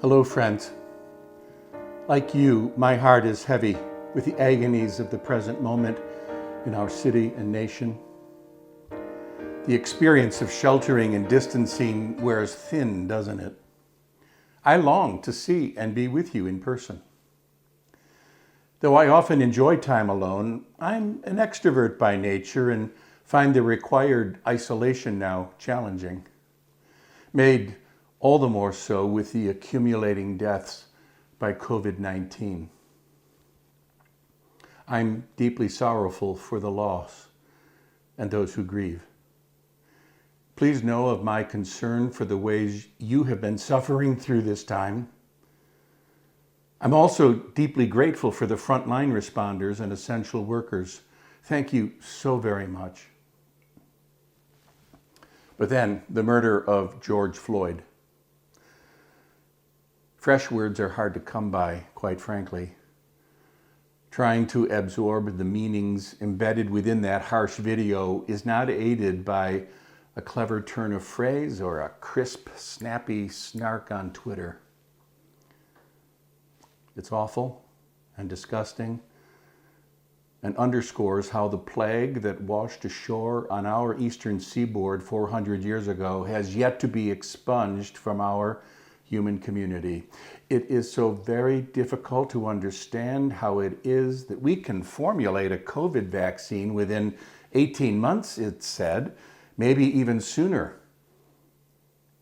Hello, friends. Like you, my heart is heavy with the agonies of the present moment in our city and nation. The experience of sheltering and distancing wears thin, doesn't it? I long to see and be with you in person. Though I often enjoy time alone, I'm an extrovert by nature and find the required isolation now challenging, made all the more so with the accumulating deaths by COVID-19. I'm deeply sorrowful for the loss and those who grieve. Please know of my concern for the ways you have been suffering through this time. I'm also deeply grateful for the frontline responders and essential workers. Thank you so very much. But then, the murder of George Floyd. Fresh words are hard to come by, quite frankly. Trying to absorb the meanings embedded within that harsh video is not aided by a clever turn of phrase or a crisp, snappy snark on Twitter. It's awful and disgusting and underscores how the plague that washed ashore on our eastern seaboard 400 years ago has yet to be expunged from our human community. It is so very difficult to understand how it is that we can formulate a COVID vaccine within 18 months, it's said, maybe even sooner.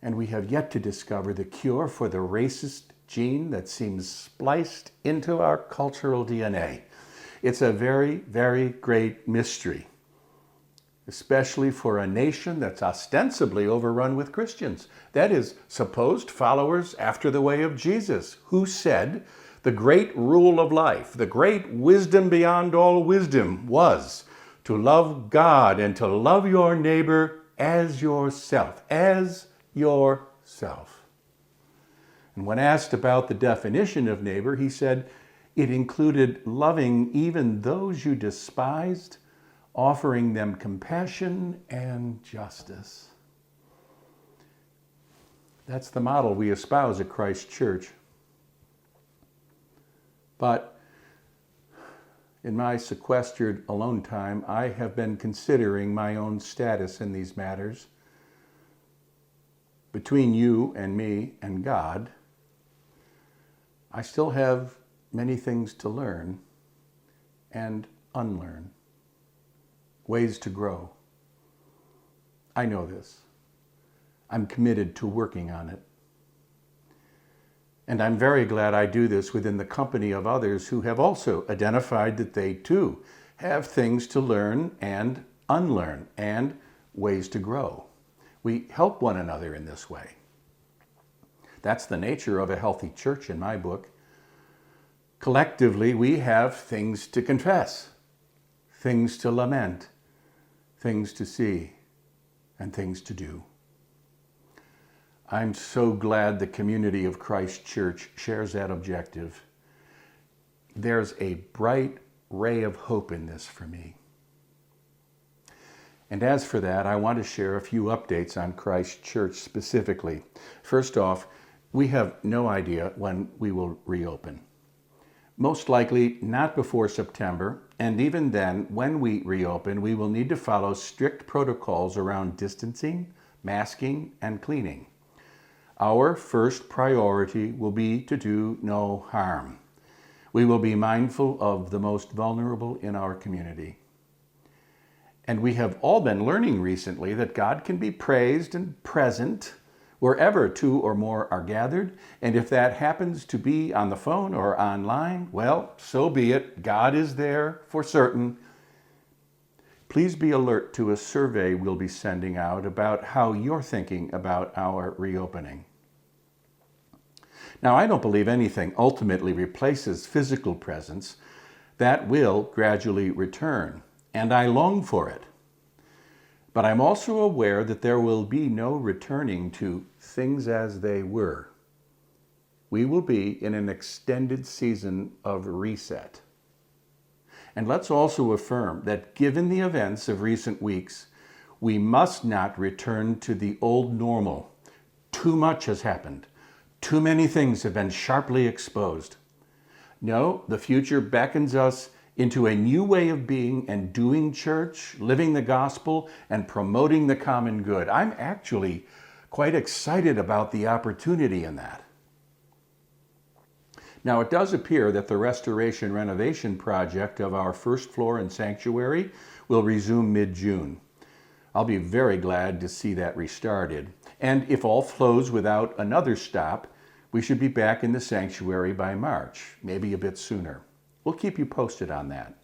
And we have yet to discover the cure for the racist gene that seems spliced into our cultural DNA. It's a very, very great mystery, especially for a nation that's ostensibly overrun with Christians. That is, supposed followers after the way of Jesus, who said the great rule of life, the great wisdom beyond all wisdom was to love God and to love your neighbor as yourself, as yourself. And when asked about the definition of neighbor, he said it included loving even those you despised, offering them compassion and justice. That's the model we espouse at Christ Church. But in my sequestered alone time, I have been considering my own status in these matters. Between you and me and God, I still have many things to learn and unlearn. Ways to grow. I know this. I'm committed to working on it. And I'm very glad I do this within the company of others who have also identified that they too have things to learn and unlearn and ways to grow. We help one another in this way. That's the nature of a healthy church in my book. Collectively, we have things to confess, things to lament, things to see, and things to do. I'm so glad the community of Christ Church shares that objective. There's a bright ray of hope in this for me. And as for that, I want to share a few updates on Christ Church specifically. First off, we have no idea when we will reopen. Most likely not before September, and even then, when we reopen, we will need to follow strict protocols around distancing, masking, and cleaning. Our first priority will be to do no harm. We will be mindful of the most vulnerable in our community. And we have all been learning recently that God can be praised and present wherever two or more are gathered. And if that happens to be on the phone or online, well, so be it. God is there for certain. Please be alert to a survey we'll be sending out about how you're thinking about our reopening. Now, I don't believe anything ultimately replaces physical presence. That will gradually return, and I long for it. But I'm also aware that there will be no returning to things as they were. We will be in an extended season of reset. And let's also affirm that given the events of recent weeks, we must not return to the old normal. Too much has happened. Too many things have been sharply exposed. No, the future beckons us into a new way of being and doing church, living the gospel, and promoting the common good. I'm actually quite excited about the opportunity in that. Now, it does appear that the restoration renovation project of our first floor and sanctuary will resume mid-June. I'll be very glad to see that restarted. And if all flows without another stop, we should be back in the sanctuary by March, maybe a bit sooner. We'll keep you posted on that.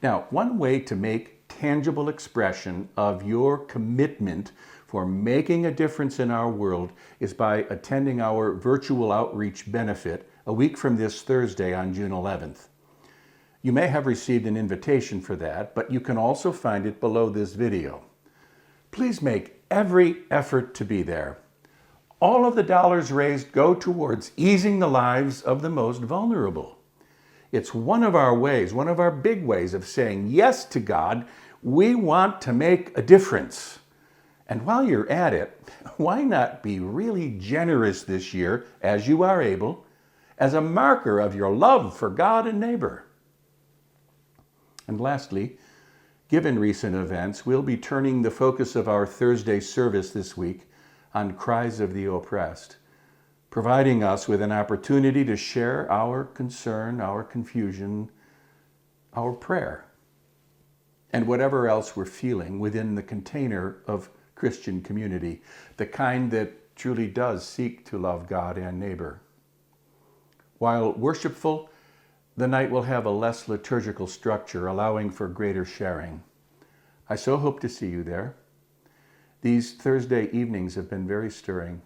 Now, one way to make tangible expression of your commitment for making a difference in our world is by attending our virtual outreach benefit a week from this Thursday on June 11th. You may have received an invitation for that, but you can also find it below this video. Please make every effort to be there. All of the dollars raised go towards easing the lives of the most vulnerable. It's one of our ways, one of our big ways of saying yes to God. We want to make a difference. And while you're at it, why not be really generous this year, as you are able, as a marker of your love for God and neighbor? And lastly, given recent events, we'll be turning the focus of our Thursday service this week on Cries of the Oppressed, providing us with an opportunity to share our concern, our confusion, our prayer, and whatever else we're feeling within the container of Christian community, the kind that truly does seek to love God and neighbor. While worshipful, the night will have a less liturgical structure, allowing for greater sharing. I so hope to see you there. These Thursday evenings have been very stirring.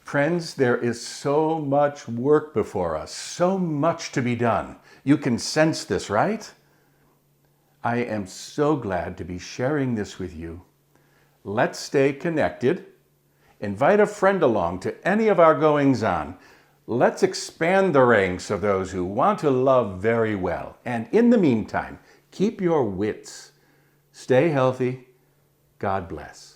Friends, there is so much work before us, so much to be done. You can sense this, right? I am so glad to be sharing this with you. Let's stay connected. Invite a friend along to any of our goings-on. Let's expand the ranks of those who want to love very well. And in the meantime, keep your wits. Stay healthy. God bless.